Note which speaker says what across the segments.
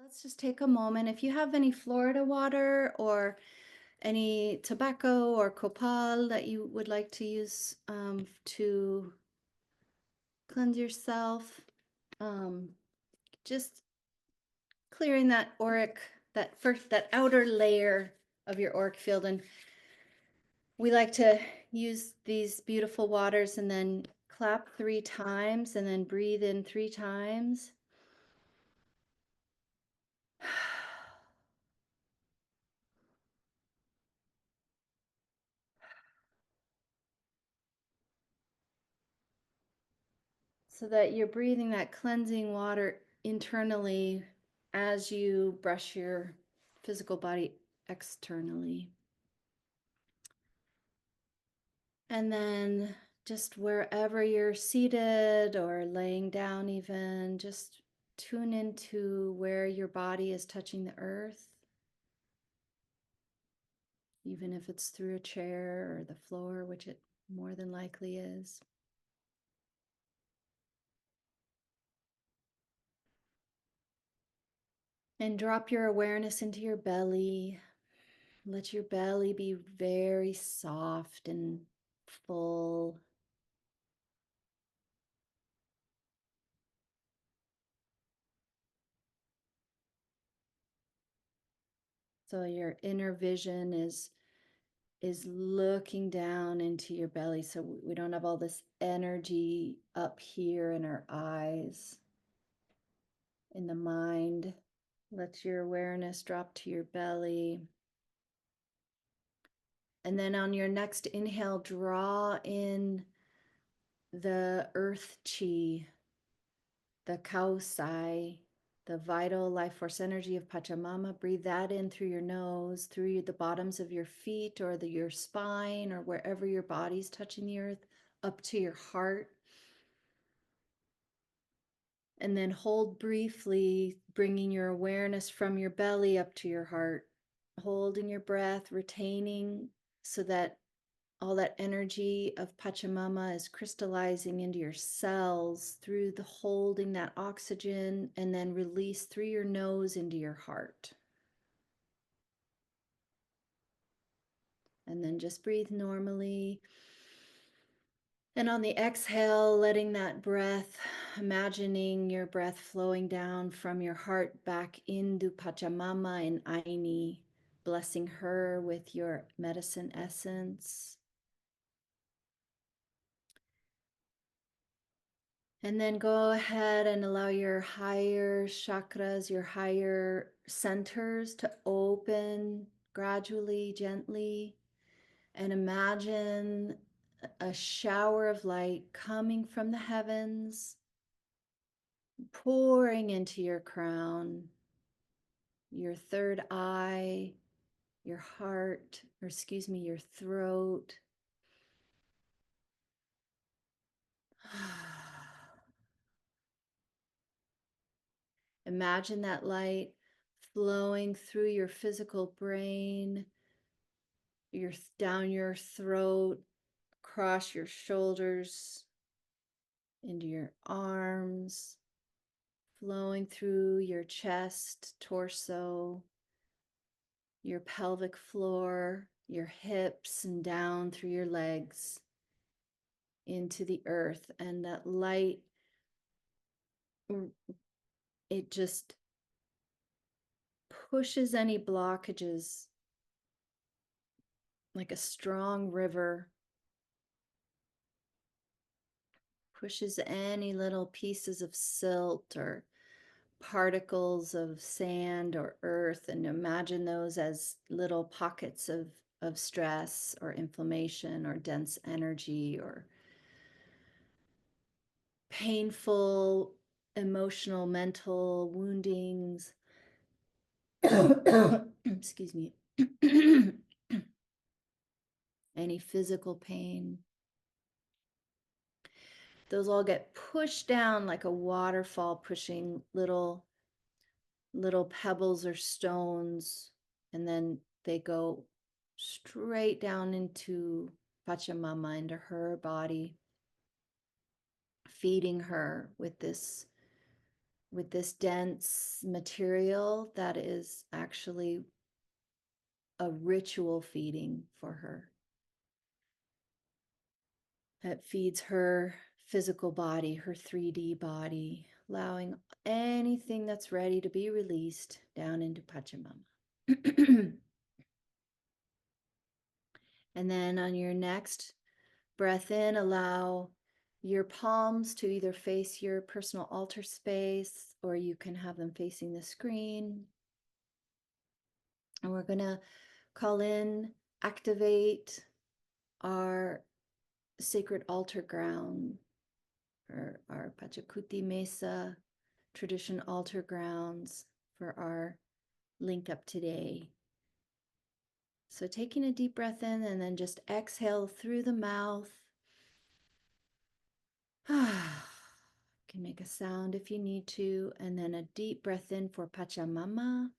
Speaker 1: Let's just take a moment. If you have any Florida water or any tobacco or copal that you would like to use to cleanse yourself, um, just clearing that auric, that outer layer of your auric field. And we like to use these beautiful waters and then clap 3 times and then breathe in 3 times. So that you're breathing that cleansing water internally as you brush your physical body externally. And then just wherever you're seated or laying down, even just tune into where your body is touching the earth, even if it's through a chair or the floor, which it more than likely is. And drop your awareness into your belly. Let your belly be very soft and full. So your inner vision is looking down into your belly, so we don't have all this energy up here in our eyes, in the mind. Let your awareness drop to your belly. And then on your next inhale, draw in the earth chi, the kaosai, the vital life force energy of Pachamama. Breathe that in through your nose, through the bottoms of your feet or your spine or wherever your body's touching the earth, up to your heart. And then hold briefly, bringing your awareness from your belly up to your heart, holding your breath, retaining so that all that energy of Pachamama is crystallizing into your cells through the holding that oxygen, and then release through your nose into your heart. And then just breathe normally. And on the exhale, letting that breath, imagining your breath flowing down from your heart back into Pachamama and Aini, blessing her with your medicine essence. And then go ahead and allow your higher chakras, your higher centers to open gradually, gently. And imagine a shower of light coming from the heavens, pouring into your crown, your third eye, your heart, or excuse me, your throat. Imagine that light flowing through your physical brain, down your throat, across your shoulders, into your arms, flowing through your chest, torso, your pelvic floor, your hips, and down through your legs into the earth. And that light, it just pushes any blockages like a strong river, pushes any little pieces of silt or particles of sand or earth, and imagine those as little pockets of stress or inflammation or dense energy or painful emotional, mental woundings. Excuse me. Any physical pain. Those all get pushed down like a waterfall, pushing little pebbles or stones, and then they go straight down into Pachamama, into her body, feeding her with this with this dense material that is actually a ritual feeding for her. It feeds her physical body, her 3D body, allowing anything that's ready to be released down into Pachamama. And then on your next breath in, allow your palms to either face your personal altar space, or you can have them facing the screen. And we're going to call in, activate our sacred altar ground, or our Pachakuti Mesa tradition altar grounds for our link up today. So taking a deep breath in and then just exhale through the mouth. You can make a sound if you need to, and then a deep breath in for Pachamama.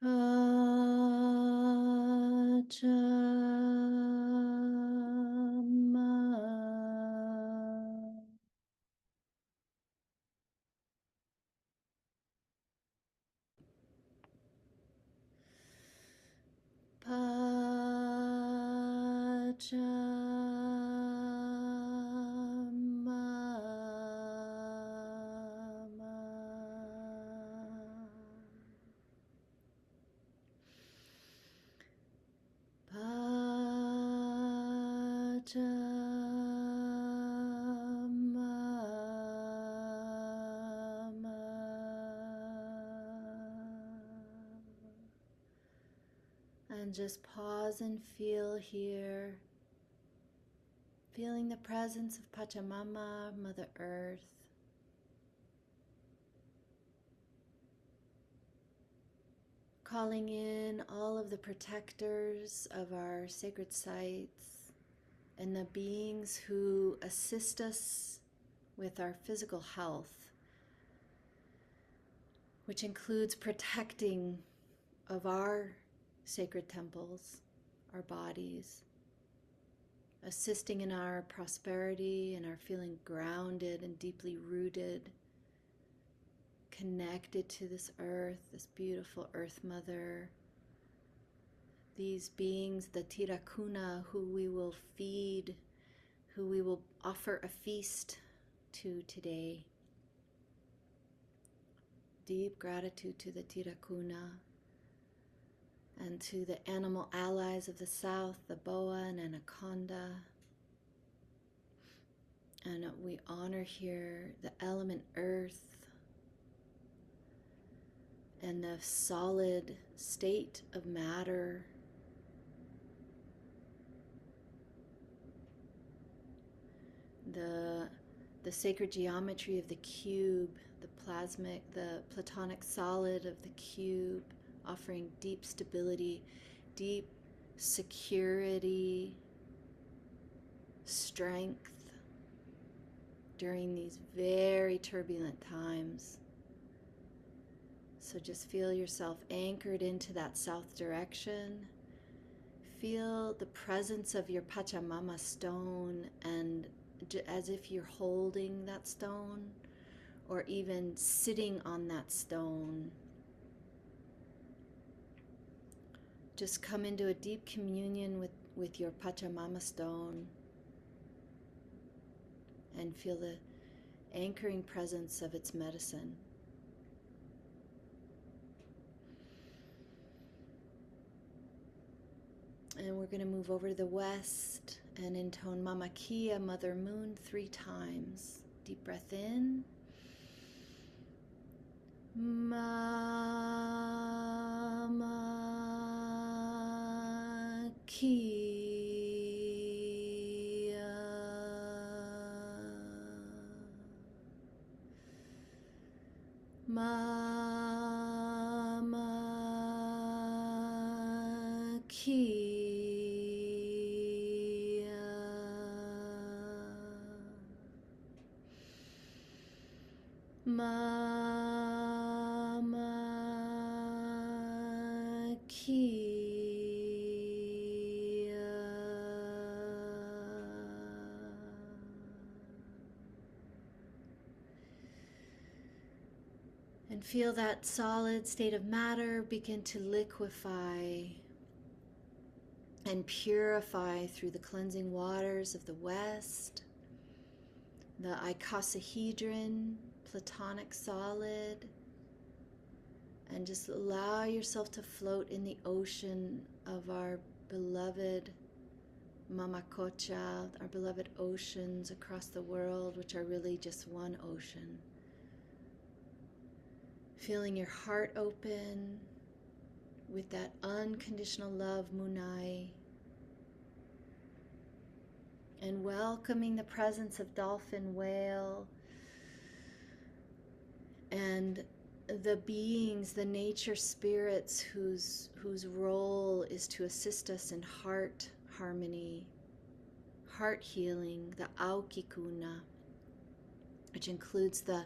Speaker 1: Pachamama. And just pause and feel here, feeling the presence of Pachamama, Mother Earth. Calling in all of the protectors of our sacred sites and the beings who assist us with our physical health, which includes protecting of our sacred temples, our bodies, assisting in our prosperity and our feeling grounded and deeply rooted, connected to this earth, this beautiful earth mother, these beings, the tirakuna, who we will feed, who we will offer a feast to today. Deep gratitude to the tirakuna and to the animal allies of the south, the boa and anaconda. And we honor here the element earth and the solid state of matter. The sacred geometry of the cube, the platonic solid of the cube, offering deep stability, deep security, strength during these very turbulent times. So just feel yourself anchored into that south direction. Feel the presence of your Pachamama stone, and as if you're holding that stone or even sitting on that stone. Just come into a deep communion with your Pachamama stone and feel the anchoring presence of its medicine. And we're going to move over to the west and intone Mama Kia, Mother Moon, 3 times. Deep breath in. Mama Kia. Mama Kia. Mama Kia. And feel that solid state of matter begin to liquefy and purify through the cleansing waters of the West, the icosahedron, platonic solid, and just allow yourself to float in the ocean of our beloved Mamacocha, our beloved oceans across the world, which are really just one ocean. Feeling your heart open with that unconditional love, Munai, and welcoming the presence of dolphin, whale, and the beings, the nature spirits whose role is to assist us in heart harmony, heart healing, the Aukikuna, which includes the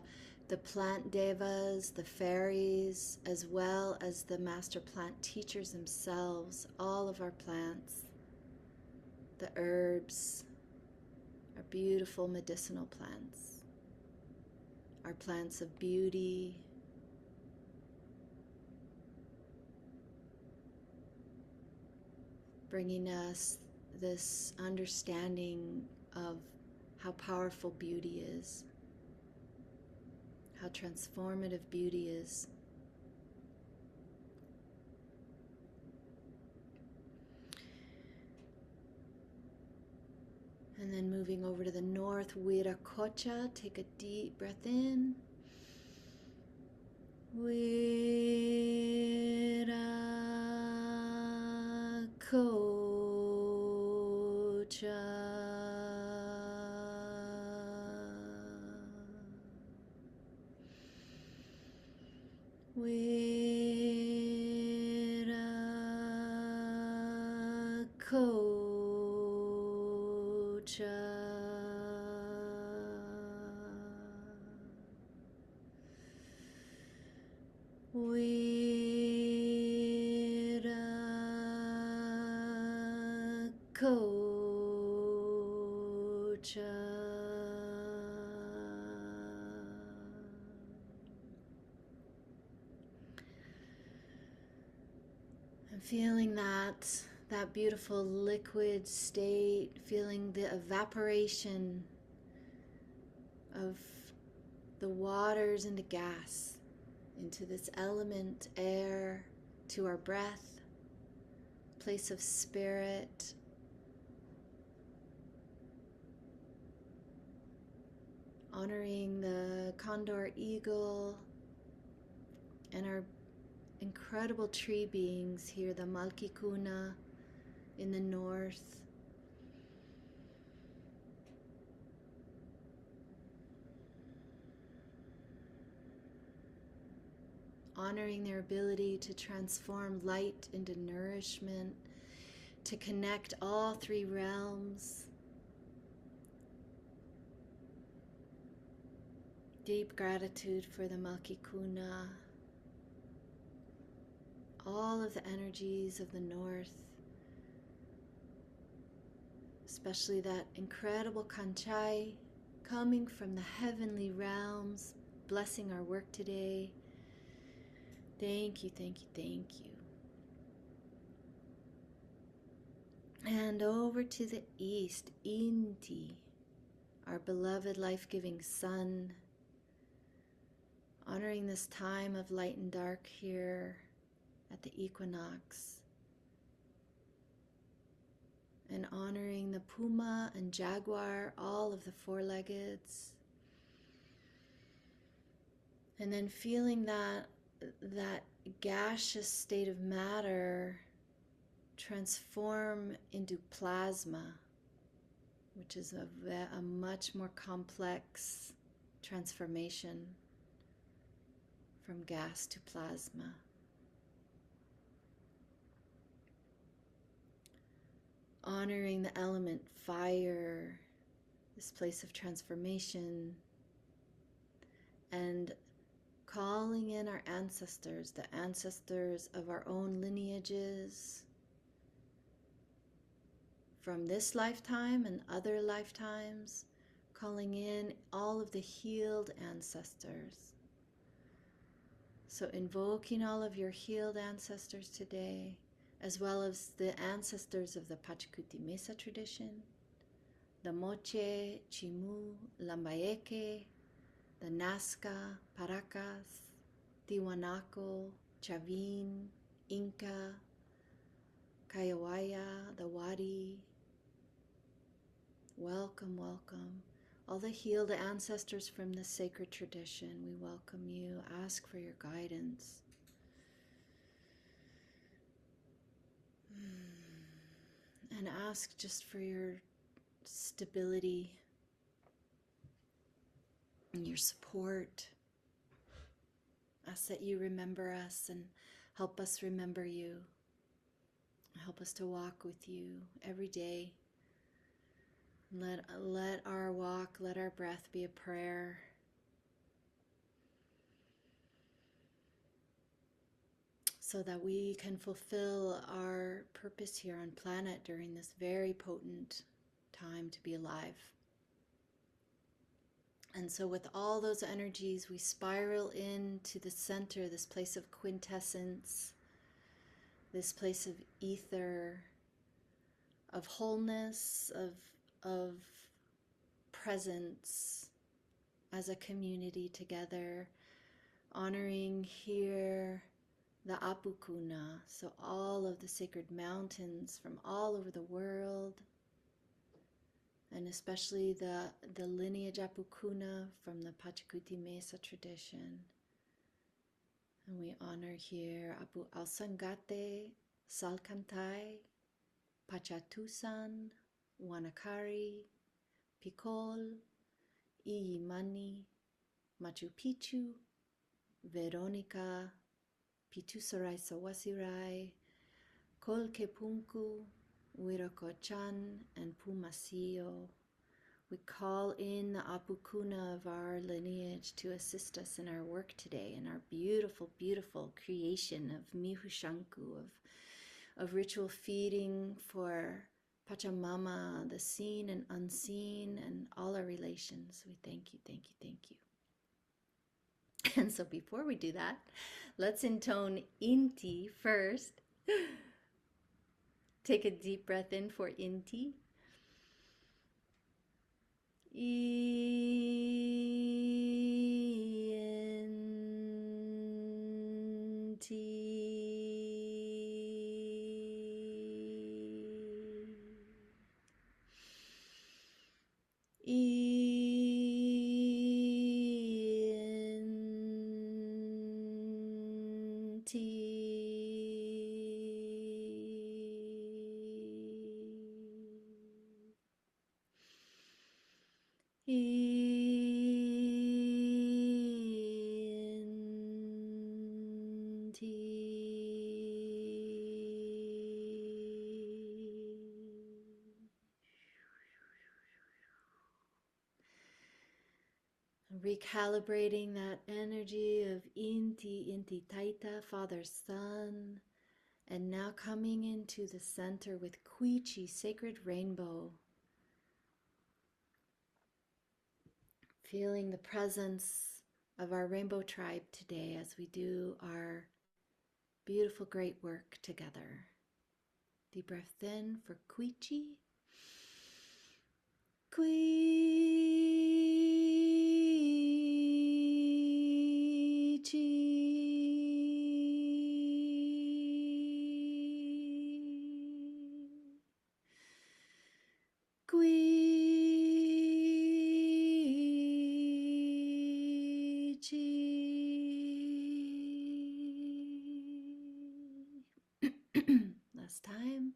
Speaker 1: plant devas, the fairies, as well as the master plant teachers themselves, all of our plants, the herbs, our beautiful medicinal plants, our plants of beauty, bringing us this understanding of how powerful beauty is, how transformative beauty is. And then moving over to the north, Miro-Quesada, take a deep breath in. Miro-Quesada. I'm feeling that beautiful liquid state, feeling the evaporation of the waters into gas, into this element, air, to our breath, place of spirit. Honoring the condor eagle and our incredible tree beings here, the Malkikuna in the north. Honoring their ability to transform light into nourishment, to connect all three realms. Deep gratitude for the Malkikuna, all of the energies of the north, especially that incredible Kanchai coming from the heavenly realms, blessing our work today. Thank you, thank you, thank you. And over to the east, Inti, our beloved life-giving sun, honoring this time of light and dark here at the equinox, and honoring the puma and jaguar, all of the four-leggeds, and then feeling that gaseous state of matter transform into plasma, which is a much more complex transformation from gas to plasma. Honoring the element fire, this place of transformation, and calling in our ancestors, the ancestors of our own lineages from this lifetime and other lifetimes, calling in all of the healed ancestors, So invoking all of your healed ancestors today, as well as the ancestors of the Pachakuti Mesa tradition, the Moche, Chimu, Lambayeque, the Nazca, Paracas, Tiwanaku, Chavin, Inca, Kayawaya, the Wadi. Welcome, welcome. All the healed ancestors from the sacred tradition, we welcome you. Ask for your guidance. And ask just for your stability and your support. Ask that you remember us and help us remember you. Help us to walk with you every day. Let our walk, let our breath be a prayer. So that we can fulfill our purpose here on planet during this very potent time to be alive. And so with all those energies, we spiral into the center, this place of quintessence, this place of ether, of wholeness, of presence as a community together, honoring here the Apukuna, so all of the sacred mountains from all over the world, and especially the lineage Apukuna from the Pachakuti Mesa tradition. And we honor here Apu Alsangate, Salkantai, Pachatusan, Wanakari, Picol, Iyimani, Machu Picchu, Veronica, Pitusarai Sawasirai, Kolkepunku, Wirokochan, and Pumasio. We call in the Apukuna of our lineage to assist us in our work today, in our beautiful, beautiful creation of Mihushanku, of ritual feeding for Pachamama, the seen and unseen, and all our relations. We thank you, thank you, thank you. And so before we do that, let's intone Inti first. Take a deep breath in for Inti. Recalibrating that energy of Inti Taita, Father Sun, and now coming into the center with Kuichi, sacred rainbow. Feeling the presence of our rainbow tribe today as we do our beautiful, great work together. Deep breath in for Kuichi. Last time.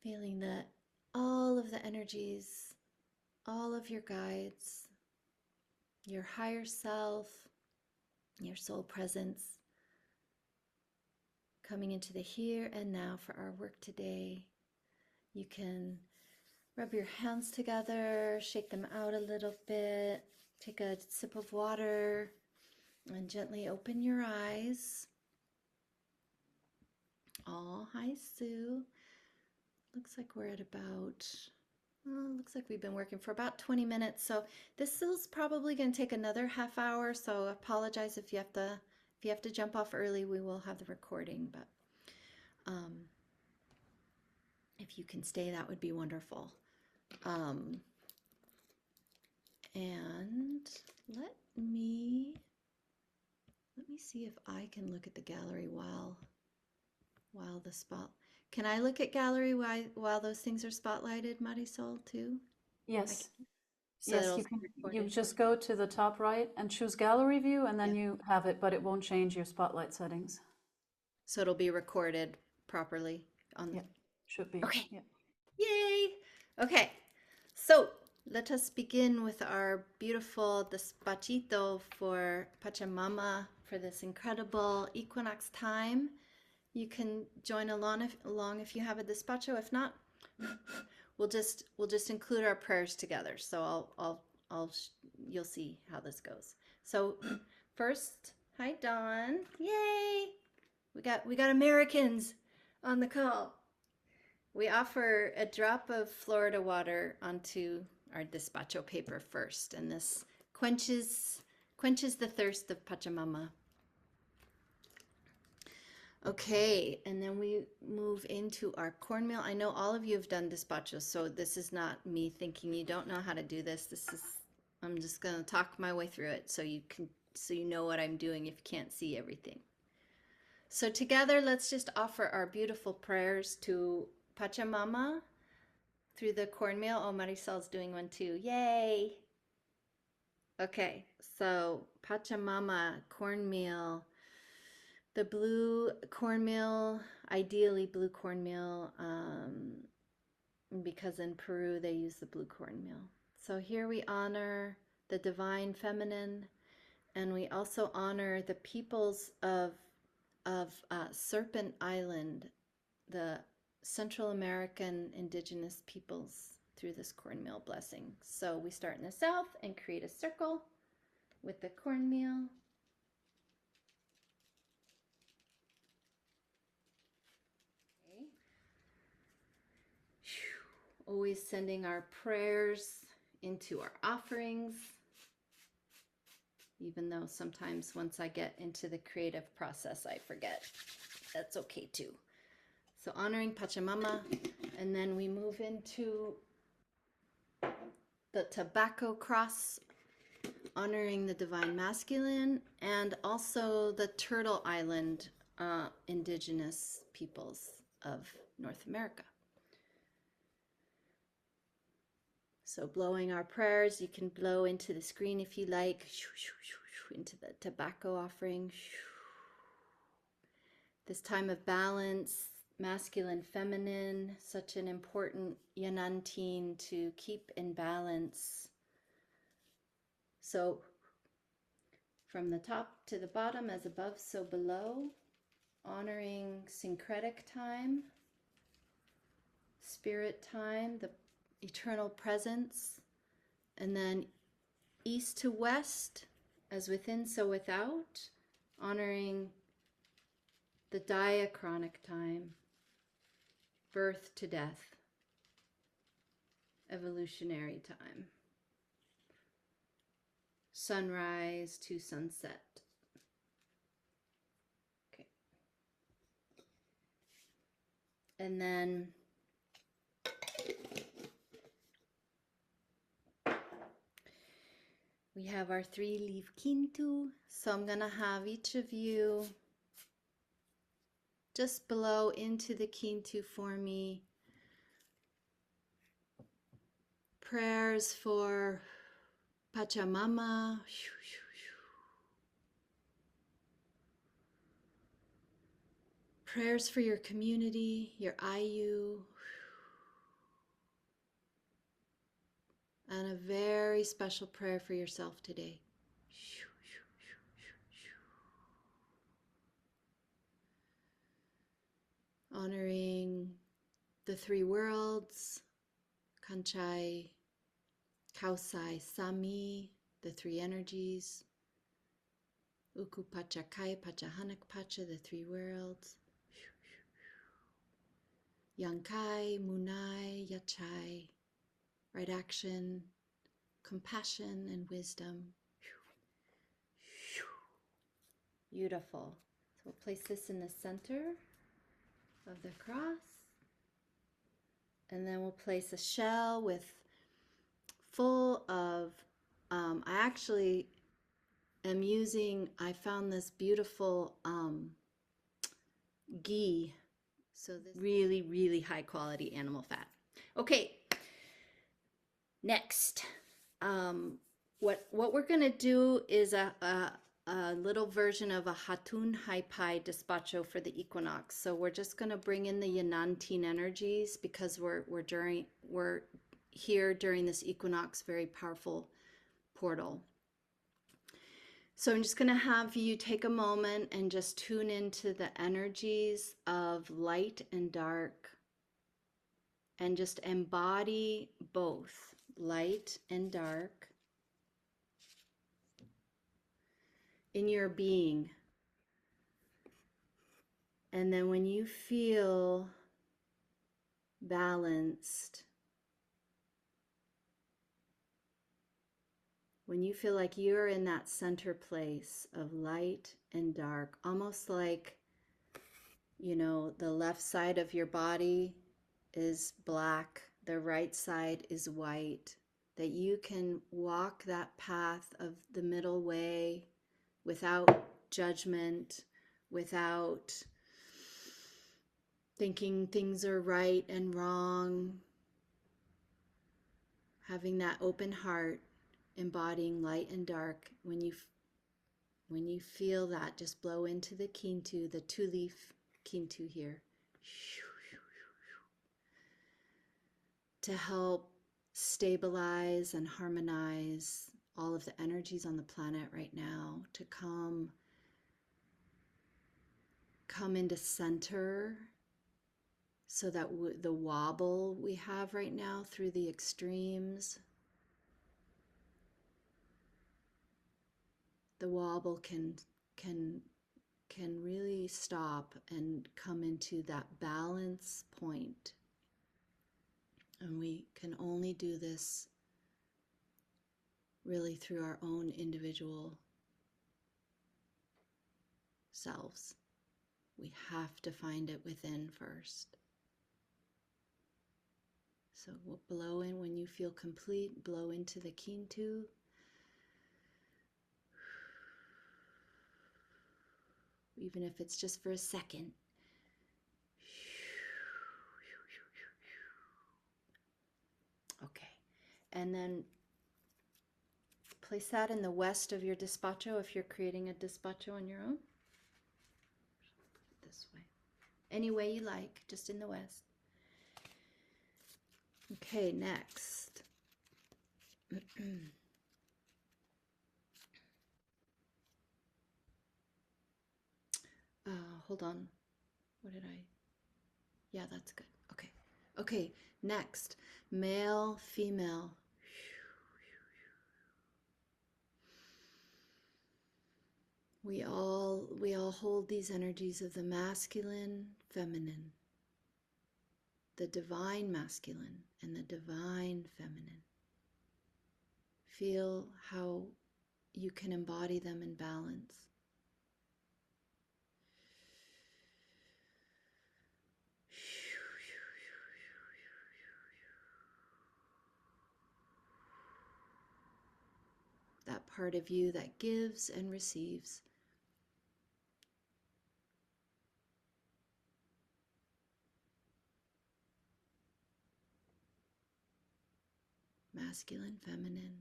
Speaker 1: Feeling that all of the energies, all of your guides, your higher self, your soul presence, coming into the here and now for our work today. You can rub your hands together, shake them out a little bit, take a sip of water, And gently open your eyes. Oh, hi, Sue. Looks like we're at about, looks like we've been working for about 20 minutes. So this is probably going to take another half hour. So I apologize if you have to jump off early. We will have the recording, but if you can stay, that would be wonderful. And let me see if I can look at the gallery while the spot. Can I look at gallery while those things are spotlighted, Marisol, too?
Speaker 2: Yes.
Speaker 1: So
Speaker 2: Yes,
Speaker 1: it'll
Speaker 2: you
Speaker 1: be
Speaker 2: can. You
Speaker 1: recorded.
Speaker 2: just go to the top right and choose gallery view, and
Speaker 1: Yeah.
Speaker 2: then you have it, but it won't change your spotlight settings.
Speaker 1: So it'll be recorded properly on the.
Speaker 2: Yeah, should be.
Speaker 1: Okay.
Speaker 2: Yeah.
Speaker 1: Yay. Okay. So let us begin with our beautiful despachito for Pachamama for this incredible equinox time. You can join along if you have a despacho. If not, we'll just include our prayers together. So I'll you'll see how this goes. So first, hi Dawn. Yay! We got Americans on the call. We offer a drop of Florida water onto our despacho paper first, and this quenches the thirst of Pachamama. Okay, and then we move into our cornmeal. I know all of you have done despacho, so this is not me thinking you don't know how to do this. I'm just going to talk my way through it so you know what I'm doing if you can't see everything. So together, let's just offer our beautiful prayers to Pachamama through the cornmeal. Oh, Marisol's doing one too. Yay! Okay, so Pachamama, cornmeal, the blue cornmeal, ideally blue cornmeal, because in Peru they use the blue cornmeal. So here we honor the divine feminine, and we also honor the peoples of Serpent Island, the Central American indigenous peoples, through this cornmeal blessing. So we start in the south and create a circle with the cornmeal. Okay. Always sending our prayers into our offerings, even though sometimes once I get into the creative process, I forget. That's okay too. So honoring Pachamama, and then we move into the tobacco cross, honoring the divine masculine, and also the Turtle Island indigenous peoples of North America. So blowing our prayers, you can blow into the screen if you like, into the tobacco offering. This time of balance, masculine, feminine, such an important yanantin to keep in balance. So from the top to the bottom, as above, so below, honoring syncretic time, spirit time, the eternal presence, and then east to west, as within, so without, honoring the diachronic time, birth to death, evolutionary time, sunrise to sunset. Okay. And then we have our 3-leaf quinto. So I'm going to have each of you just blow into the quinto for me. Prayers for Pachamama. Prayers for your community, your IU. And a very special prayer for yourself today. Honoring the 3 worlds, Kanchai, Kausai, Sami, the 3 energies, Uku Pachakai, Pachahanak Pacha, the three worlds. Yankai, Munai, Yachai, right action, compassion, and wisdom. Beautiful. So we'll place this in the center of the cross. And then we'll place a shell with full of, I actually am using, I found this beautiful ghee. So this really, really high quality animal fat. Okay, next. What we're gonna do is a little version of a Hatun Haipai Despacho for the equinox. So we're just gonna bring in the Yanantin energies because we're here during this equinox, very powerful portal. So I'm just gonna have you take a moment and just tune into the energies of light and dark and just embody both light and dark in your being. And then when you feel balanced, when you feel like you're in that center place of light and dark, almost like, you know, the left side of your body is black, the right side is white, that you can walk that path of the middle way without judgment, without thinking things are right and wrong, having that open heart, embodying light and dark. When you feel that, just blow into the Kintu, the two-leaf Kintu here, to help stabilize and harmonize all of the energies on the planet right now, to come into center, so that the wobble we have right now through the extremes, the wobble can really stop and come into that balance point. And we can only do this really through our own individual selves. We have to find it within first. So we'll blow in when you feel complete, blow into the Kintu. Even if it's just for a second. Okay, and then place that in the west of your despacho if you're creating a despacho on your own. Put it this way. Any way you like, just in the west. Okay, next. Hold on. What did I? Yeah, that's good. Okay. Okay, next. Male, female. We all hold these energies of the masculine, feminine, the divine masculine and the divine feminine. Feel how you can embody them in balance. That part of you that gives and receives. Masculine, feminine.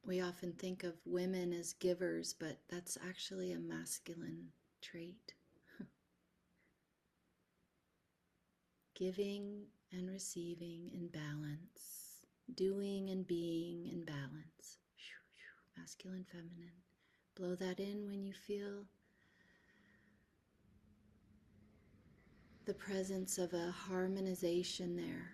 Speaker 1: We often think of women as givers, but that's actually a masculine trait. Giving and receiving in balance, doing and being in balance. Masculine, feminine. Blow that in when you feel the presence of a harmonization there.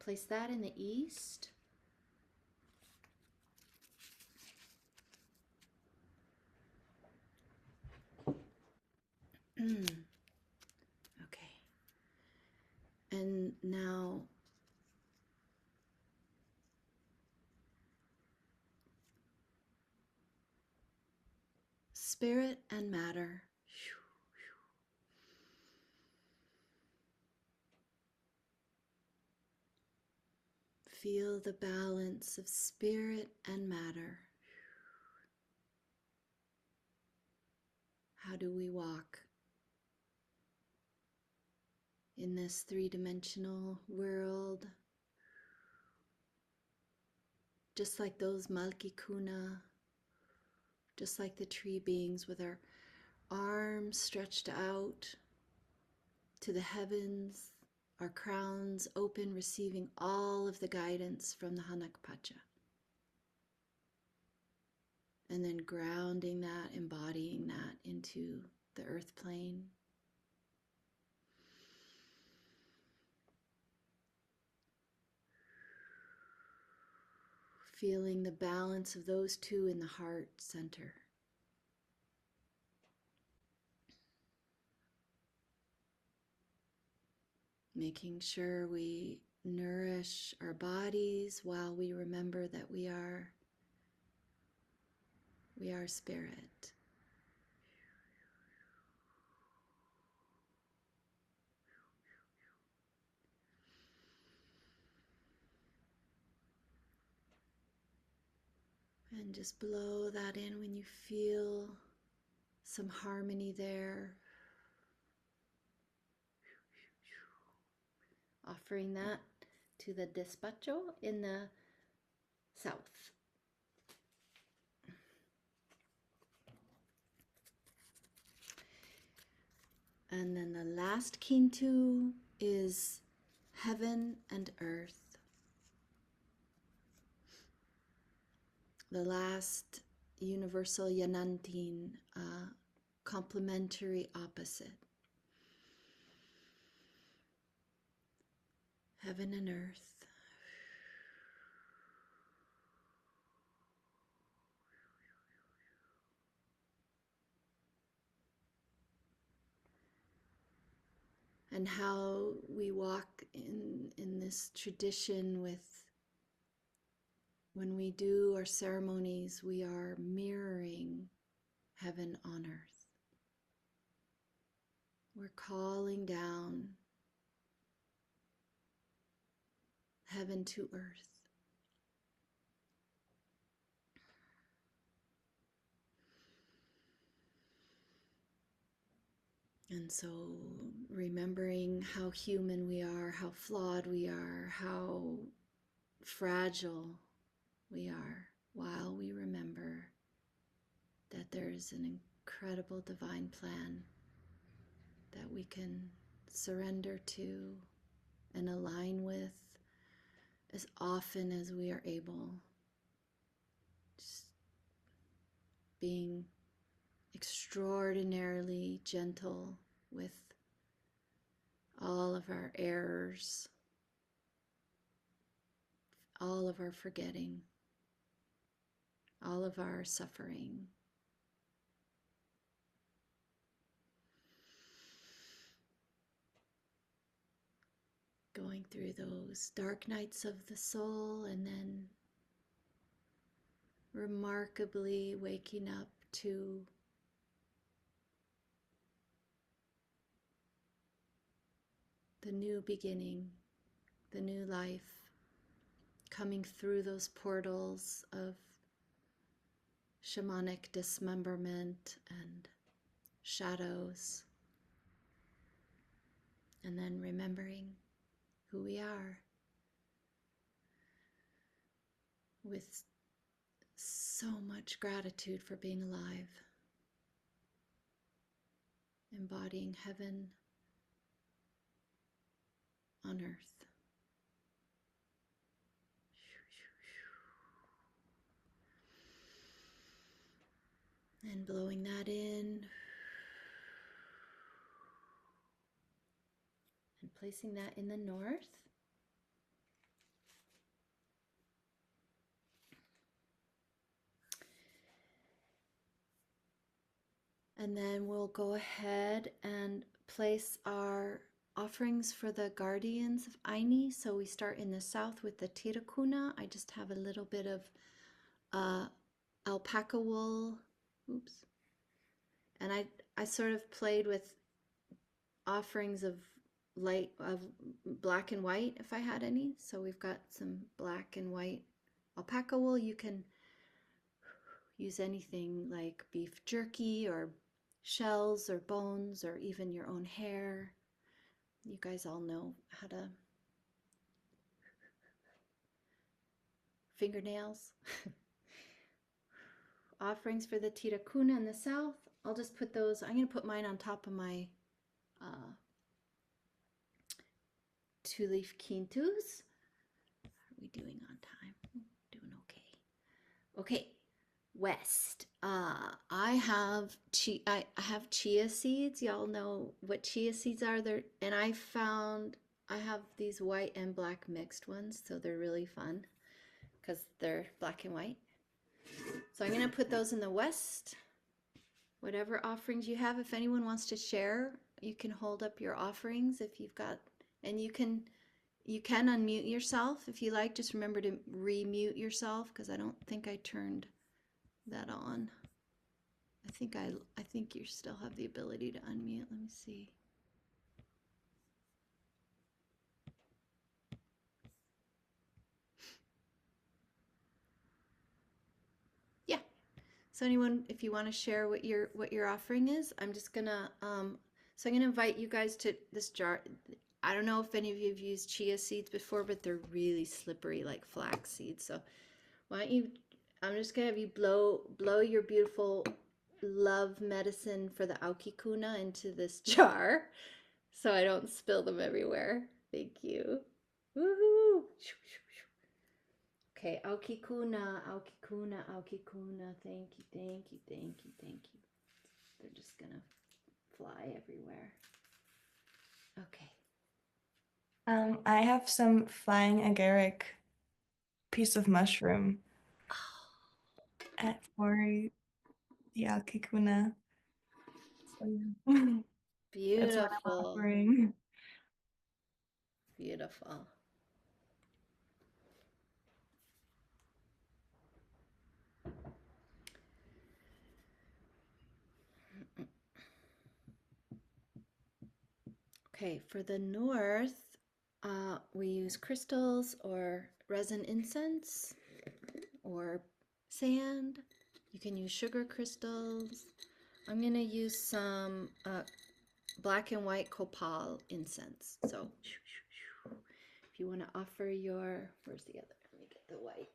Speaker 1: place that in the east. Okay. And now spirit and matter. Feel the balance of spirit and matter. How do we walk in this three-dimensional world? Just like those Malkikuna, just like the tree beings with our arms stretched out to the heavens, our crowns open, receiving all of the guidance from the Hanakpacha. And then grounding that, embodying that into the earth plane. Feeling the balance of those two in the heart center. Making sure we nourish our bodies while we remember that we are spirit. And just blow that in when you feel some harmony there. Offering that to the despacho in the south. And then the last kintu is heaven and earth. The last universal yanantin, complementary opposite. Heaven and earth. And how we walk in this tradition with, when we do our ceremonies, we are mirroring heaven on earth. We're calling down heaven to earth. And so remembering how human we are, how flawed we are, how fragile we are, while we remember that there is an incredible divine plan that we can surrender to and align with as often as we are able. Just being extraordinarily gentle with all of our errors, all of our forgetting, all of our suffering. Going through those dark nights of the soul and then remarkably waking up to the new beginning, the new life, coming through those portals of shamanic dismemberment and shadows, and then remembering who we are with so much gratitude for being alive, embodying heaven on earth. And blowing that in and placing that in the north. And then we'll go ahead and place our offerings for the guardians of Aini. So we start in the south with the Tirakuna. I just have a little bit of alpaca wool. Oops. And I sort of played with offerings of black and white if I had any. So we've got some black and white alpaca wool. You can use anything like beef jerky or shells or bones or even your own hair. You guys all know how to fingernails. Offerings for the Tirakuna in the south. I'll just put those, I'm going to put mine on top of my 2-leaf quintus. How are we doing on time? Doing okay. Okay, west. I have chia seeds. Y'all know what chia seeds are. And I have these white and black mixed ones, so they're really fun because they're black and white. So I'm going to put those in the west. Whatever offerings you have, if anyone wants to share, you can hold up your offerings if you've got, and you can unmute yourself if you like. Just remember to remute yourself because I don't think I turned that on. I think you still have the ability to unmute. Let me see. Yeah. So anyone, if you want to share what your offering is, I'm just gonna so I'm gonna invite you guys to this jar. I don't know if any of you have used chia seeds before, but they're really slippery like flax seeds. So why don't you? I'm just gonna have you blow your beautiful love medicine for the aukikuna into this jar, so I don't spill them everywhere. Thank you. Woohoo! Okay, aukikuna, aukikuna, aukikuna. Thank you, thank you, thank you, thank you. They're just gonna fly everywhere. Okay.
Speaker 3: I have some flying agaric piece of mushroom for the Alkikuna. So, yeah. That's what I'm
Speaker 1: Beautiful.
Speaker 3: offering.
Speaker 1: Beautiful. Okay, for the north, we use crystals or resin incense or sand. You can use sugar crystals. I'm going to use some black and white copal incense. So if you want to offer your, where's the other? Let me get the white.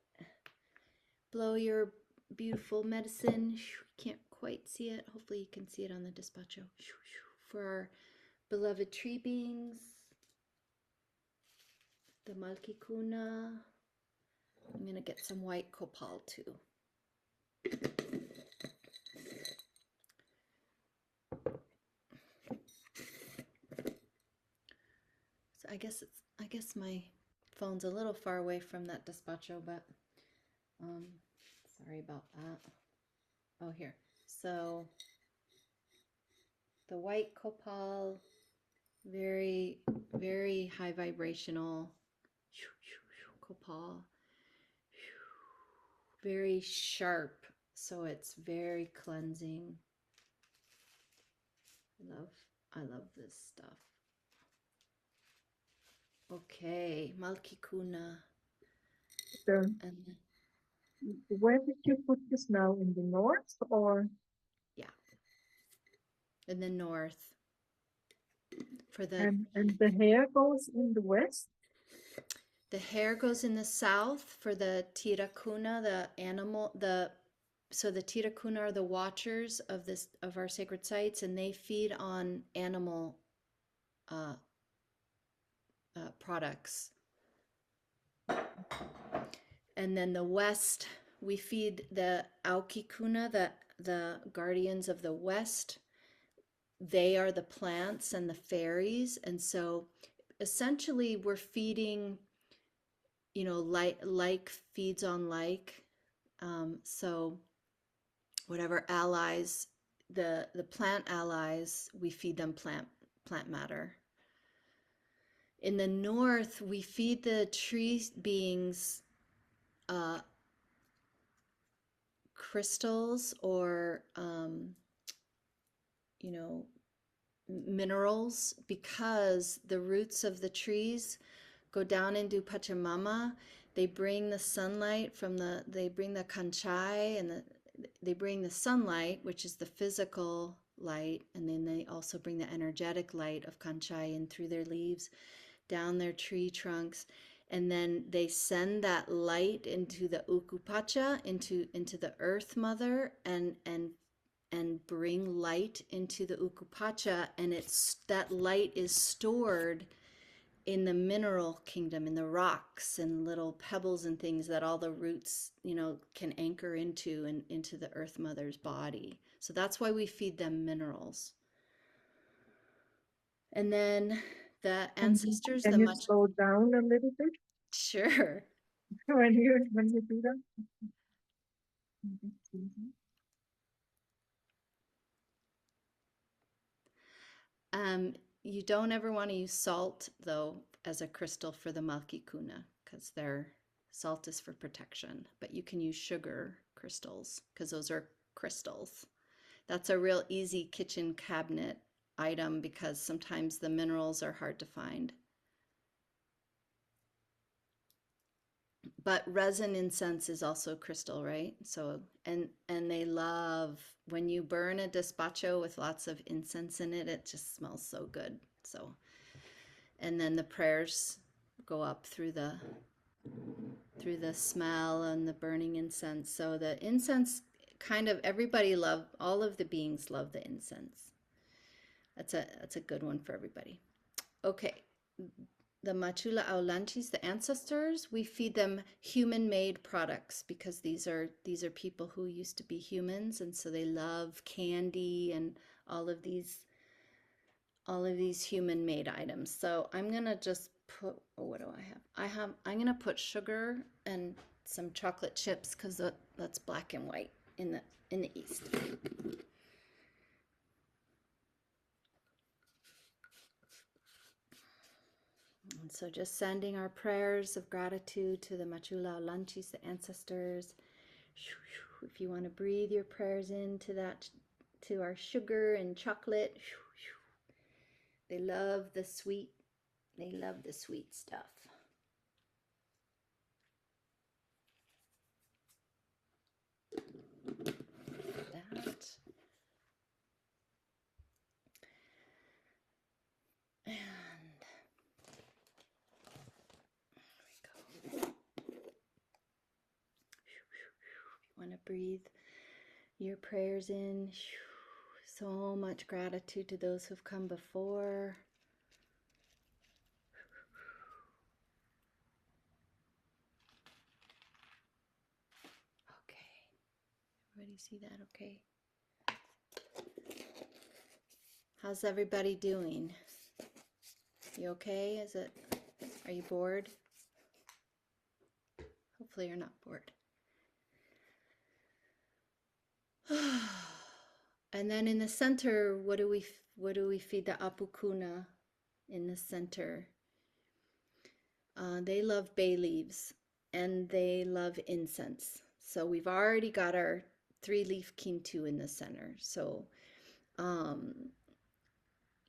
Speaker 1: Blow your beautiful medicine. Can't quite see it. Hopefully you can see it on the despacho. For our beloved tree beings, the Malkikuna. I'm going to get some white copal too. So I guess my phone's a little far away from that despacho, but sorry about that. Oh, here. So the white copal, very, very high vibrational copal, very sharp, so it's very cleansing. I love this stuff. Okay, Malkikuna.
Speaker 4: So,
Speaker 1: And
Speaker 4: where did you put this now? In the north or?
Speaker 1: yeah, in the north. For the
Speaker 4: And the hair goes in the west?
Speaker 1: The hair goes in the south for the tirakuna, the animal, so the tirakuna are the watchers of our sacred sites, and they feed on animal products. And then the west, we feed the aukikuna, the guardians of the west. They are the plants and the fairies, and so essentially we're feeding, like feeds on like. So whatever allies the plant allies, we feed them plant matter. In the north, we feed the tree beings crystals or minerals, because the roots of the trees go down into Pachamama. They bring the sunlight they bring the kanchai, and they bring the sunlight, which is the physical light, and then they also bring the energetic light of kanchai in through their leaves, down their tree trunks, and then they send that light into the Ukupacha, into the Earth Mother, and bring light into the Ukupacha, and that light is stored in the mineral kingdom, in the rocks and little pebbles and things that all the roots, can anchor into and into the Earth Mother's body. So that's why we feed them minerals. And then the ancestors,
Speaker 4: Can you slow down a little bit
Speaker 1: Sure.
Speaker 4: when you do that?
Speaker 1: You don't ever want to use salt, though, as a crystal for the Malkikuna, because their salt is for protection. But you can use sugar crystals, because those are crystals. That's a real easy kitchen cabinet item, because sometimes the minerals are hard to find. But resin incense is also crystal, right? So, and they love, when you burn a despacho with lots of incense in it, it just smells so good. So, and then the prayers go up through the smell and the burning incense. So the incense, kind of, all of the beings love the incense. That's a good one for everybody. Okay. The Machula Aulanchis, the ancestors, we feed them human-made products, because these are people who used to be humans, and so they love candy and all of these human-made items. So I'm gonna just put, what do I have? I'm gonna put sugar and some chocolate chips, because that's black and white in the East. And so just sending our prayers of gratitude to the Machula Aulanchis, the ancestors. If you want to breathe your prayers into that, to our sugar and chocolate. They love the sweet stuff. That. And want to breathe your prayers in. So much gratitude to those who've come before. Okay. Everybody see that okay? How's everybody doing? You okay? Are you bored? Hopefully you're not bored. And then in the center, what do we feed the Apukuna in the center? They love bay leaves and they love incense. So we've already got our 3-leaf kintu in the center. So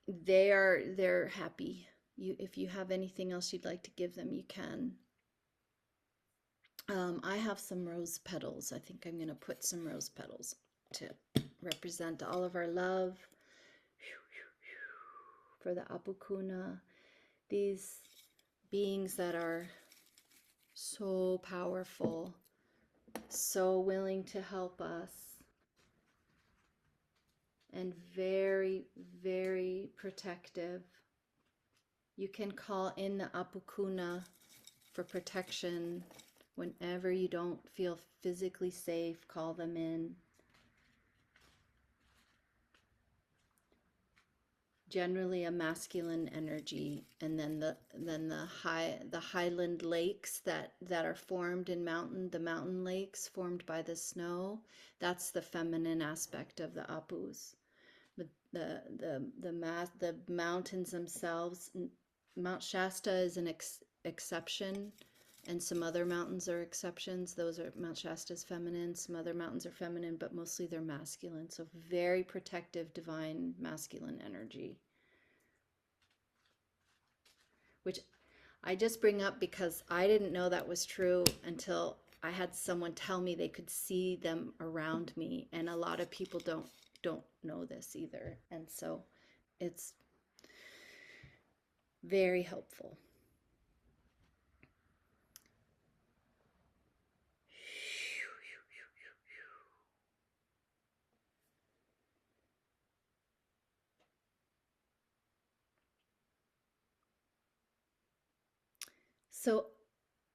Speaker 1: they're happy. If you have anything else you'd like to give them, you can. I have some rose petals. I think I'm going to put some rose petals to represent all of our love for the Apukuna, these beings that are so powerful, so willing to help us, and very, very protective. You can call in the Apukuna for protection whenever you don't feel physically safe. Call them in. generally a masculine energy, and then the highland lakes that are formed in the mountain lakes formed by the snow, that's the feminine aspect of the apus. But the mountains themselves, Mount Shasta is an exception, and some other mountains are exceptions. Mount Shasta's feminine, some other mountains are feminine, but mostly they're masculine. So very protective, divine, masculine energy. Which I just bring up because I didn't know that was true until I had someone tell me they could see them around me, and a lot of people don't know this either. And so it's very helpful. So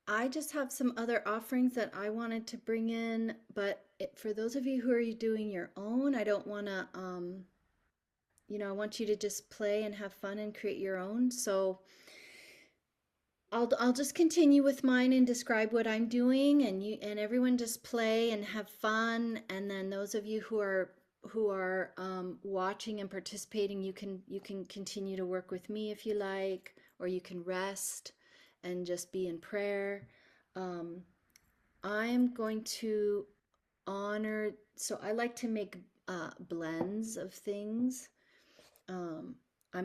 Speaker 1: I just have some other offerings that I wanted to bring in, but for those of you who are doing your own, I don't want to, I want you to just play and have fun and create your own. So I'll just continue with mine and describe what I'm doing, and everyone just play and have fun. And then those of you who are watching and participating, you can continue to work with me if you like, or you can rest and just be in prayer. I'm going to honor, so I like to make blends of things. I'm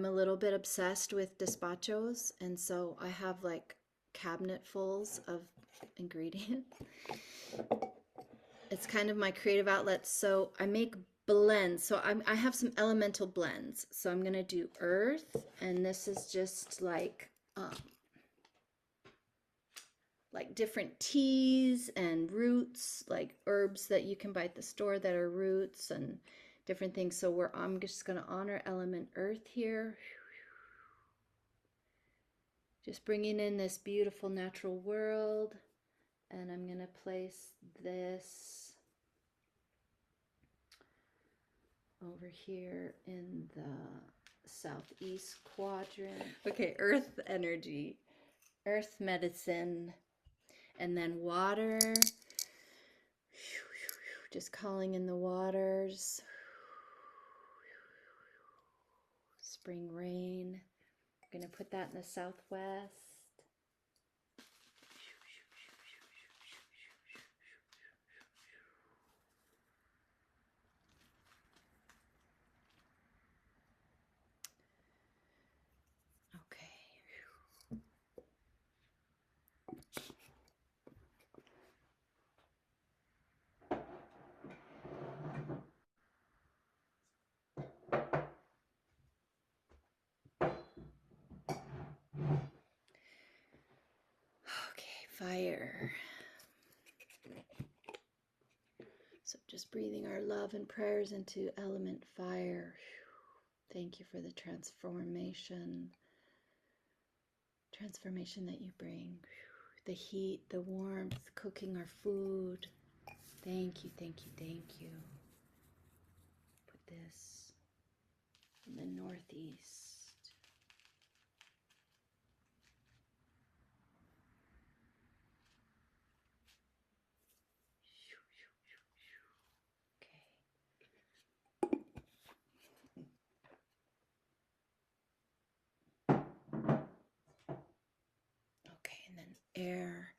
Speaker 1: a little bit obsessed with despachos, and so I have like cabinetfuls of ingredients. It's kind of my creative outlet, so I make blends. So I have some elemental blends. So I'm gonna do earth, and this is just like different teas and roots, like herbs that you can buy at the store that are roots and different things. So I'm just going to honor element earth here. Just bringing in this beautiful natural world. And I'm going to place this over here in the southeast quadrant. Okay, earth energy, earth medicine, and then water. Just calling in the waters. Spring rain. I'm going to put that in the southwest. Fire. So just breathing our love and prayers into element fire. Thank you for the transformation that you bring. The heat, the warmth, cooking our food. Thank you, thank you, thank you. Put this in the northeast. Air.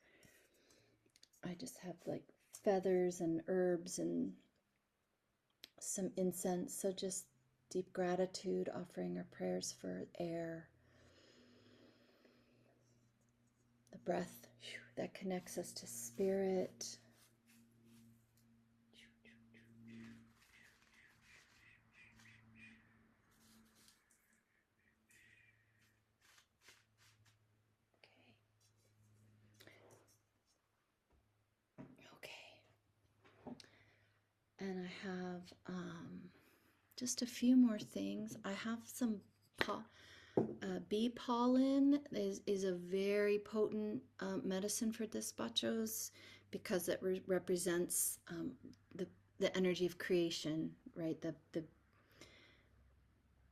Speaker 1: I just have like feathers and herbs and some incense. So just deep gratitude, offering our prayers for air. The breath that connects us to spirit. And I have just a few more things. I have some bee pollen is a very potent medicine for despachos because it represents the energy of creation, right?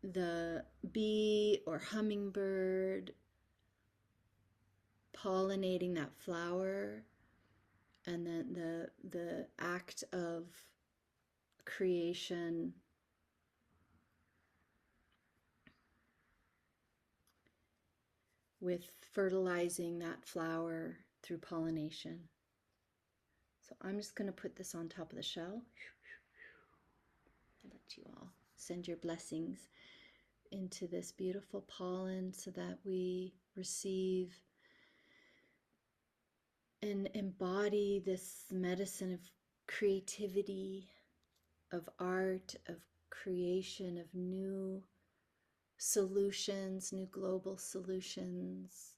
Speaker 1: the bee or hummingbird pollinating that flower, and then the act of creation with fertilizing that flower through pollination. So I'm just going to put this on top of the shell. I'll let you all send your blessings into this beautiful pollen so that we receive and embody this medicine of creativity, of art, of creation, of new solutions, new global solutions.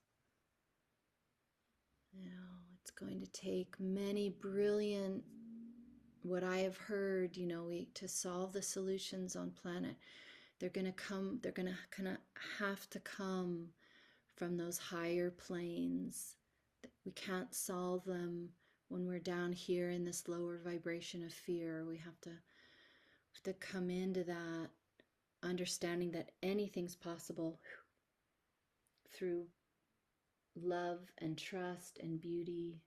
Speaker 1: You know, it's going to take many brilliant, what I have heard, you know, to solve the solutions on planet, they're going to kind of have to come from those higher planes. We can't solve them when we're down here in this lower vibration of fear. We have to come into that understanding that anything's possible through love and trust and beauty,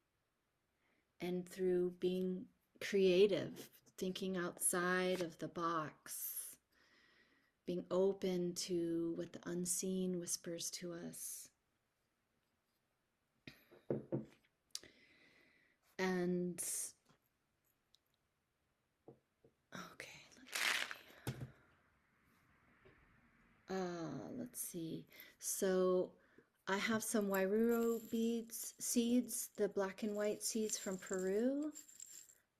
Speaker 1: and through being creative, thinking outside of the box, being open to what the unseen whispers to us. And okay, let's see. So I have some Wairuro beads, seeds, the black and white seeds from Peru,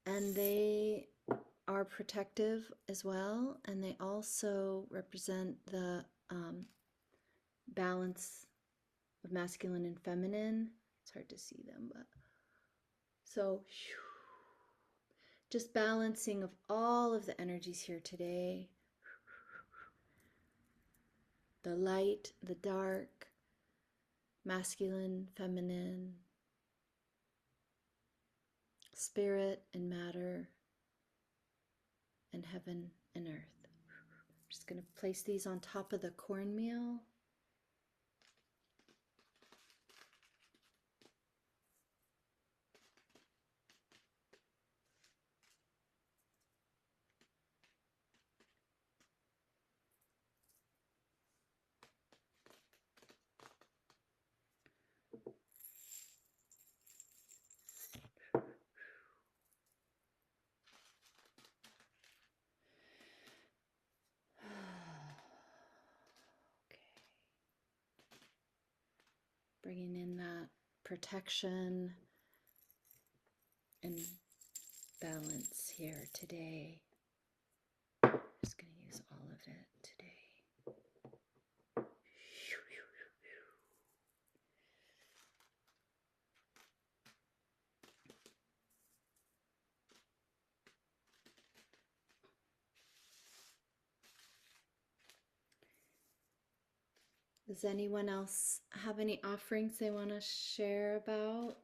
Speaker 1: and they are protective as well, and they also represent the balance of masculine and feminine. It's hard to see them, but so just balancing of all of the energies here today. The light, the dark, masculine, feminine, spirit and matter, and heaven and earth. I'm just going to place these on top of the cornmeal. Bringing in that protection and balance here today. I'm just going to use all of it today. Does anyone else have any offerings they want to share about